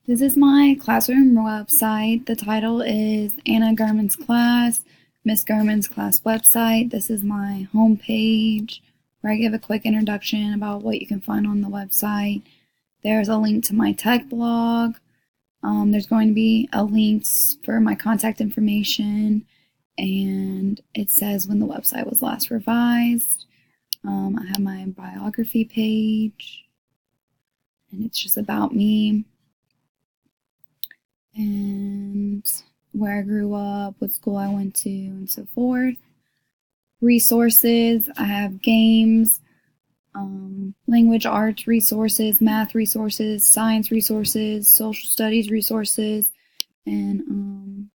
This is my classroom website. The title is Anna Gurman's class, Miss Gurman's class website. This is my home page where I give a quick introduction about what you can find on the website. There's a link to my tech blog. There's going to be a link for my contact information, and it says when the website was last revised. I have my biography page, and it's just about me and where I grew up, what school I went to, and so forth. Resources, I have games, language arts resources, math resources, science resources, social studies resources, and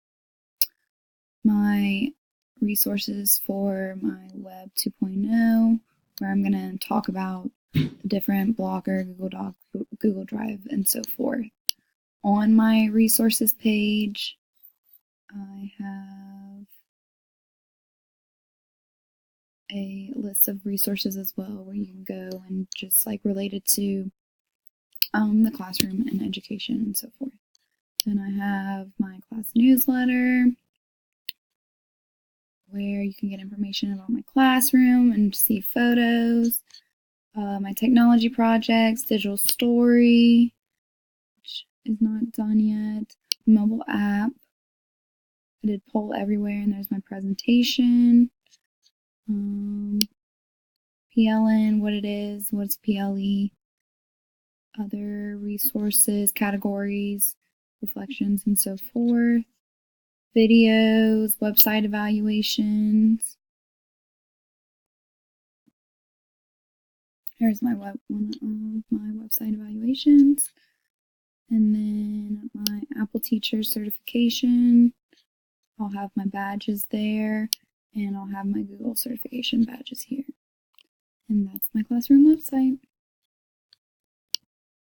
my resources for my Web 2.0, where I'm going to talk about the different Blogger, Google Doc, Google Drive, and so forth. On my resources page, I have a list of resources as well where you can go and just like related to the classroom and education and so forth. Then I have my class newsletter where you can get information about my classroom and see photos, my technology projects, digital story, which is not done yet, mobile app. I did poll everywhere, and there's my presentation. PLN, what it is, what's PLE, other resources, categories, reflections, and so forth. Videos, website evaluations. Here's my one of my website evaluations. And then my Apple Teacher certification. I'll have my badges there, and I'll have my Google certification badges here. And that's my classroom website.